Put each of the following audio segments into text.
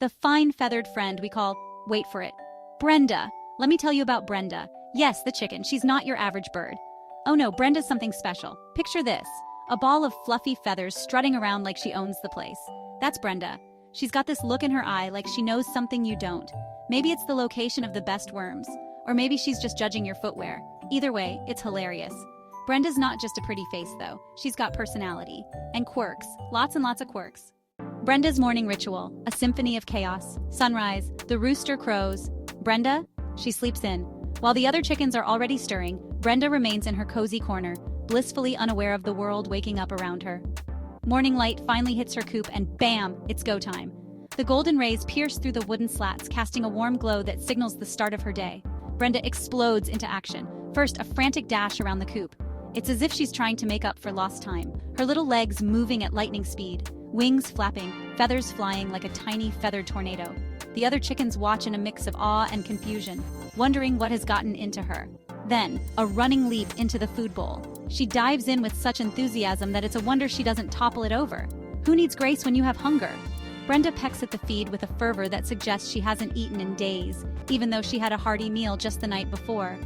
The fine feathered friend we call, wait for it, Brenda. Let me tell you about Brenda. Yes, the chicken. She's not your average bird. Oh no, Brenda's something special. Picture this. A ball of fluffy feathers strutting around like she owns the place. That's Brenda. She's got this look in her eye like she knows something you don't. Maybe it's the location of the best worms. Or maybe she's just judging your footwear. Either way, it's hilarious. Brenda's not just a pretty face though. She's got personality. And quirks. Lots and lots of quirks. Brenda's morning ritual. A symphony of chaos. Sunrise. The rooster crows. Brenda? She sleeps in. While the other chickens are already stirring, Brenda remains in her cozy corner, blissfully unaware of the world waking up around her. Morning light finally hits her coop and bam, it's go time. The golden rays pierce through the wooden slats, casting a warm glow that signals the start of her day. Brenda explodes into action. First, a frantic dash around the coop. It's as if she's trying to make up for lost time. Her little legs moving at lightning speed, wings flapping, feathers flying like a tiny feathered tornado. The other chickens watch in a mix of awe and confusion, wondering what has gotten into her. Then, a running leap into the food bowl. She dives in with such enthusiasm that it's a wonder she doesn't topple it over. Who needs grace when you have hunger? Brenda pecks at the feed with a fervor that suggests she hasn't eaten in days, even though she had a hearty meal just the night before.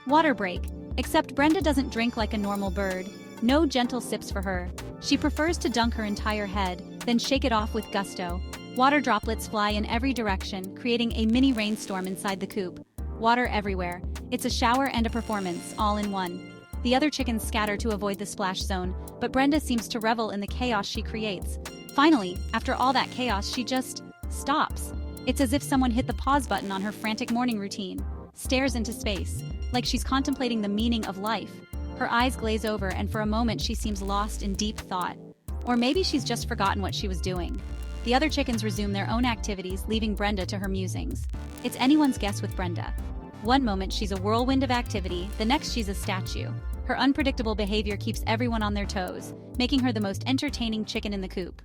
Water break. Except Brenda doesn't drink like a normal bird. No gentle sips for her. She prefers to dunk her entire head, then shake it off with gusto. Water droplets fly in every direction, creating a mini rainstorm inside the coop. Water everywhere. It's a shower and a performance, all in one. The other chickens scatter to avoid the splash zone, but Brenda seems to revel in the chaos she creates. Finally, after all that chaos, she just stops. It's as if someone hit the pause button on her frantic morning routine. Stares into space, like she's contemplating the meaning of life. Her eyes glaze over and for a moment she seems lost in deep thought. Or maybe she's just forgotten what she was doing. The other chickens resume their own activities, leaving Brenda to her musings. It's anyone's guess with Brenda. One moment she's a whirlwind of activity, the next she's a statue. Her unpredictable behavior keeps everyone on their toes, making her the most entertaining chicken in the coop.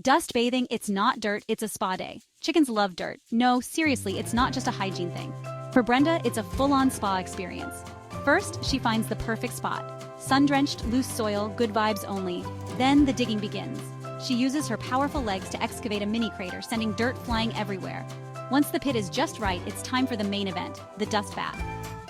Dust bathing, it's not dirt, it's a spa day. Chickens love dirt. No, seriously, it's not just a hygiene thing. For Brenda, it's a full-on spa experience. First, she finds the perfect spot. Sun-drenched, loose soil, good vibes only. Then the digging begins. She uses her powerful legs to excavate a mini crater, sending dirt flying everywhere. Once the pit is just right, it's time for the main event, the dust bath.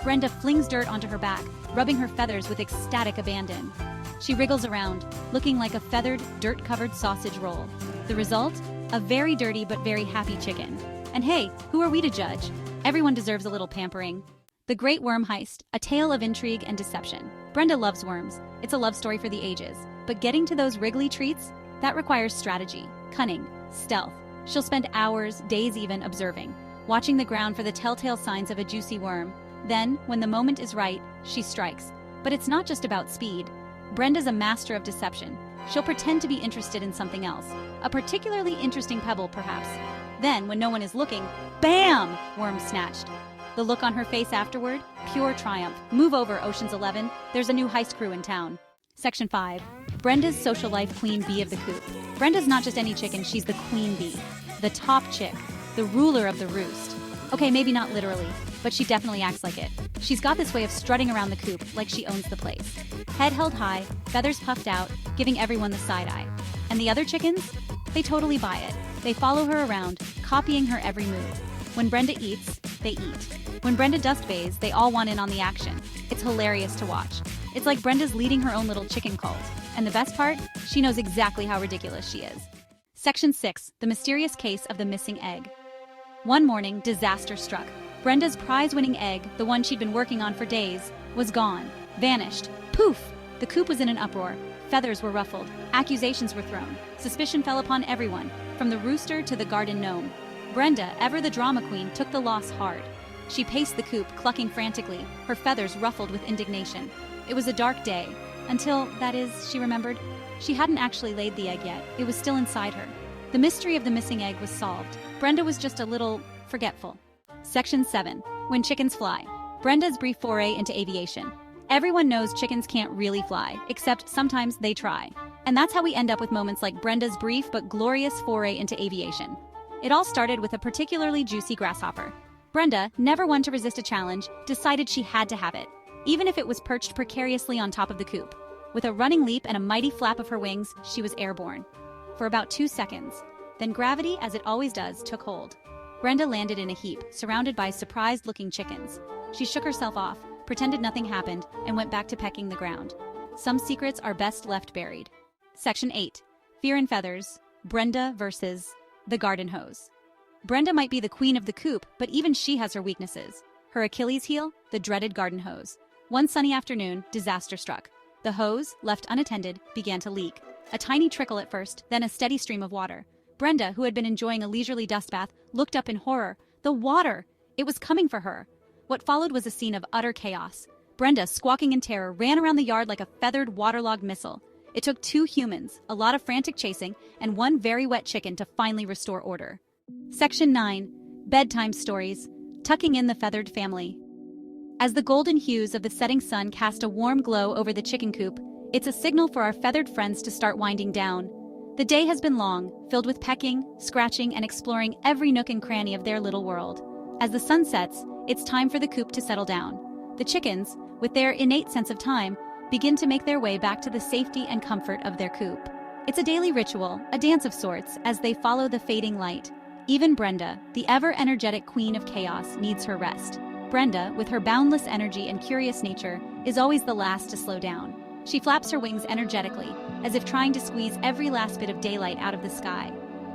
Brenda flings dirt onto her back, rubbing her feathers with ecstatic abandon. She wriggles around, looking like a feathered, dirt-covered sausage roll. The result? A very dirty but very happy chicken. And hey, who are we to judge? Everyone deserves a little pampering. The Great Worm Heist, a tale of intrigue and deception. Brenda loves worms. It's a love story for the ages. But getting to those wriggly treats? That requires strategy, cunning, stealth. She'll spend hours, days even, observing, watching the ground for the telltale signs of a juicy worm. Then, when the moment is right, she strikes. But it's not just about speed. Brenda's a master of deception. She'll pretend to be interested in something else, a particularly interesting pebble, perhaps. Then, when no one is looking, bam! Worm snatched. The look on her face afterward? Pure triumph. Move over, Ocean's 11. There's a new heist crew in town. Section 5. Brenda's social life queen bee of the coop. Brenda's not just any chicken, she's the queen bee. The top chick. The ruler of the roost. Okay, maybe not literally, but she definitely acts like it. She's got this way of strutting around the coop like she owns the place. Head held high, feathers puffed out, giving everyone the side eye. And the other chickens? They totally buy it. They follow her around, copying her every move. When Brenda eats, they eat. When Brenda dust bathes, they all want in on the action. It's hilarious to watch. It's like Brenda's leading her own little chicken cult. And the best part? She knows exactly how ridiculous she is. Section 6. The mysterious case of the missing egg. One morning, disaster struck. Brenda's prize-winning egg, the one she'd been working on for days, was gone. Vanished. Poof! The coop was in an uproar. Feathers were ruffled. Accusations were thrown. Suspicion fell upon everyone, from the rooster to the garden gnome. Brenda, ever the drama queen, took the loss hard. She paced the coop, clucking frantically, her feathers ruffled with indignation. It was a dark day. Until, that is, she remembered, she hadn't actually laid the egg yet. It was still inside her. The mystery of the missing egg was solved. Brenda was just a little forgetful. Section 7. When chickens fly. Brenda's brief foray into aviation. Everyone knows chickens can't really fly, except sometimes they try. And that's how we end up with moments like Brenda's brief but glorious foray into aviation. It all started with a particularly juicy grasshopper. Brenda, never one to resist a challenge, decided she had to have it, even if it was perched precariously on top of the coop. With a running leap and a mighty flap of her wings, she was airborne. For about 2 seconds, Then gravity, as it always does, took hold. Brenda landed in a heap, surrounded by surprised-looking chickens. She shook herself off, pretended nothing happened, and went back to pecking the ground. Some secrets are best left buried. Section 8. Fear and Feathers. Brenda versus the garden hose. Brenda might be the queen of the coop, but even she has her weaknesses. Her Achilles heel, the dreaded garden hose. One sunny afternoon, disaster struck. The hose, left unattended, began to leak. A tiny trickle at first, then a steady stream of water. Brenda, who had been enjoying a leisurely dust bath, looked up in horror. The water! It was coming for her. What followed was a scene of utter chaos. Brenda, squawking in terror, ran around the yard like a feathered, waterlogged missile. It took 2 humans, a lot of frantic chasing, and 1 very wet chicken to finally restore order. Section 9. Bedtime Stories. Tucking in the feathered family. As the golden hues of the setting sun cast a warm glow over the chicken coop, it's a signal for our feathered friends to start winding down. The day has been long, filled with pecking, scratching, and exploring every nook and cranny of their little world. As the sun sets, it's time for the coop to settle down. The chickens, with their innate sense of time, begin to make their way back to the safety and comfort of their coop. It's a daily ritual, a dance of sorts, as they follow the fading light. Even Brenda, the ever-energetic queen of chaos, needs her rest. Brenda, with her boundless energy and curious nature, is always the last to slow down. She flaps her wings energetically, as if trying to squeeze every last bit of daylight out of the sky.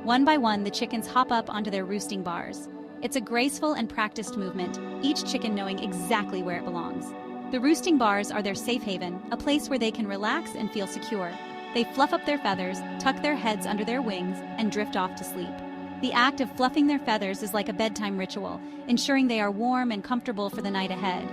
One by one, the chickens hop up onto their roosting bars. It's a graceful and practiced movement, each chicken knowing exactly where it belongs. The roosting bars are their safe haven, a place where they can relax and feel secure. They fluff up their feathers, tuck their heads under their wings, and drift off to sleep. The act of fluffing their feathers is like a bedtime ritual, ensuring they are warm and comfortable for the night ahead.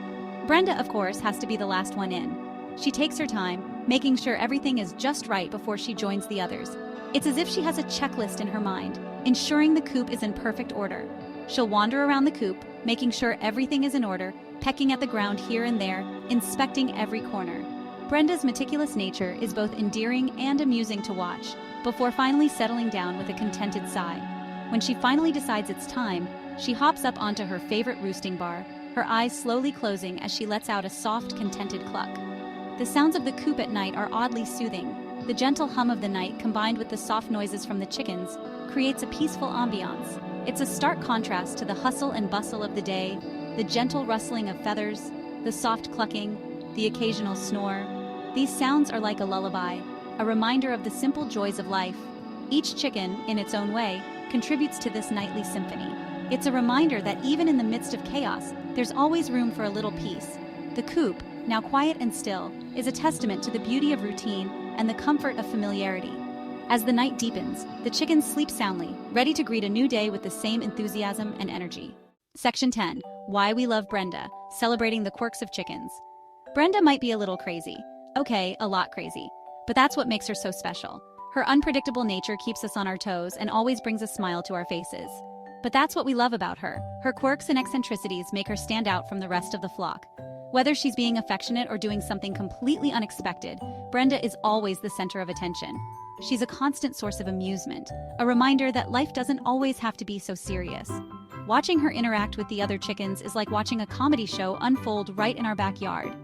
Brenda, of course, has to be the last one in. She takes her time, making sure everything is just right before she joins the others. It's as if she has a checklist in her mind, ensuring the coop is in perfect order. She'll wander around the coop, making sure everything is in order, pecking at the ground here and there, inspecting every corner. Brenda's meticulous nature is both endearing and amusing to watch, before finally settling down with a contented sigh. When she finally decides it's time, she hops up onto her favorite roosting bar, her eyes slowly closing as she lets out a soft, contented cluck. The sounds of the coop at night are oddly soothing. The gentle hum of the night combined with the soft noises from the chickens creates a peaceful ambiance. It's a stark contrast to the hustle and bustle of the day, the gentle rustling of feathers, the soft clucking, the occasional snore. These sounds are like a lullaby, a reminder of the simple joys of life. Each chicken, in its own way, contributes to this nightly symphony. It's a reminder that even in the midst of chaos, there's always room for a little peace. The coop, now quiet and still, is a testament to the beauty of routine and the comfort of familiarity. As the night deepens, the chickens sleep soundly, ready to greet a new day with the same enthusiasm and energy. Section 10. Why we love Brenda, celebrating the quirks of chickens. Brenda might be a little crazy. Okay, a lot crazy. But that's what makes her so special. Her unpredictable nature keeps us on our toes and always brings a smile to our faces. But that's what we love about her. Her quirks and eccentricities make her stand out from the rest of the flock. Whether she's being affectionate or doing something completely unexpected, Brenda is always the center of attention. She's a constant source of amusement, a reminder that life doesn't always have to be so serious. Watching her interact with the other chickens is like watching a comedy show unfold right in our backyard.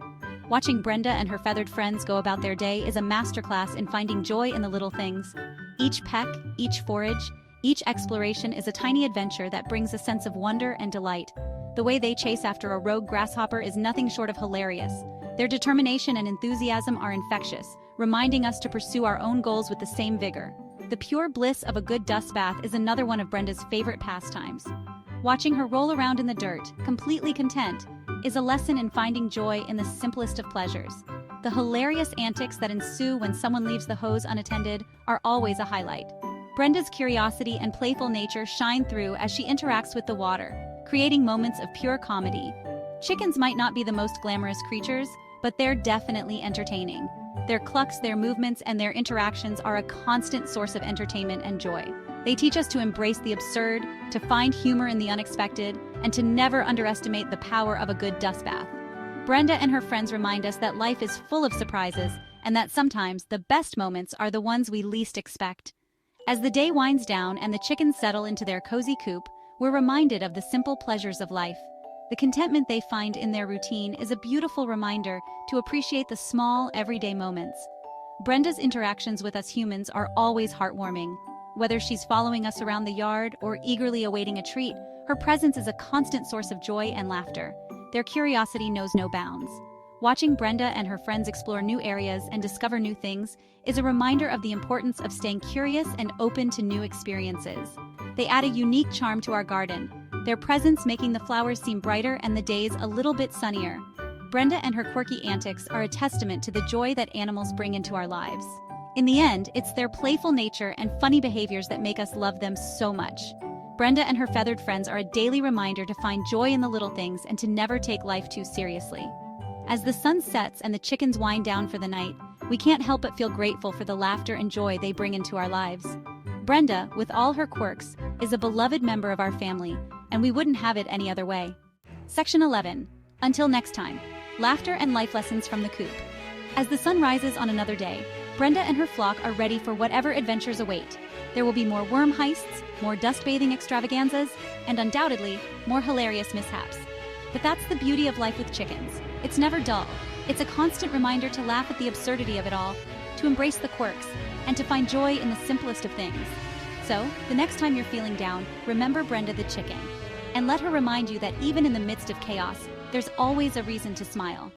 Watching Brenda and her feathered friends go about their day is a masterclass in finding joy in the little things. Each peck, each forage, each exploration is a tiny adventure that brings a sense of wonder and delight. The way they chase after a rogue grasshopper is nothing short of hilarious. Their determination and enthusiasm are infectious, reminding us to pursue our own goals with the same vigor. The pure bliss of a good dust bath is another one of Brenda's favorite pastimes. Watching her roll around in the dirt, completely content, is a lesson in finding joy in the simplest of pleasures. The hilarious antics that ensue when someone leaves the hose unattended are always a highlight. Brenda's curiosity and playful nature shine through as she interacts with the water, creating moments of pure comedy. Chickens might not be the most glamorous creatures, but they're definitely entertaining. Their clucks, their movements, and their interactions are a constant source of entertainment and joy. They teach us to embrace the absurd, to find humor in the unexpected, and to never underestimate the power of a good dust bath. Brenda and her friends remind us that life is full of surprises, and that sometimes the best moments are the ones we least expect. As the day winds down and the chickens settle into their cozy coop, we're reminded of the simple pleasures of life. The contentment they find in their routine is a beautiful reminder to appreciate the small, everyday moments. Brenda's interactions with us humans are always heartwarming. Whether she's following us around the yard or eagerly awaiting a treat, her presence is a constant source of joy and laughter. Their curiosity knows no bounds. Watching Brenda and her friends explore new areas and discover new things is a reminder of the importance of staying curious and open to new experiences. They add a unique charm to our garden, their presence making the flowers seem brighter and the days a little bit sunnier. Brenda and her quirky antics are a testament to the joy that animals bring into our lives. In the end, it's their playful nature and funny behaviors that make us love them so much. Brenda and her feathered friends are a daily reminder to find joy in the little things and to never take life too seriously. As the sun sets and the chickens wind down for the night, we can't help but feel grateful for the laughter and joy they bring into our lives. Brenda, with all her quirks, is a beloved member of our family, and we wouldn't have it any other way. Section 11. Until next time, laughter and life lessons from the coop. As the sun rises on another day, Brenda and her flock are ready for whatever adventures await. There will be more worm heists, more dust-bathing extravaganzas, and undoubtedly, more hilarious mishaps. But that's the beauty of life with chickens. It's never dull. It's a constant reminder to laugh at the absurdity of it all, to embrace the quirks, and to find joy in the simplest of things. So, the next time you're feeling down, remember Brenda the chicken. And let her remind you that even in the midst of chaos, there's always a reason to smile.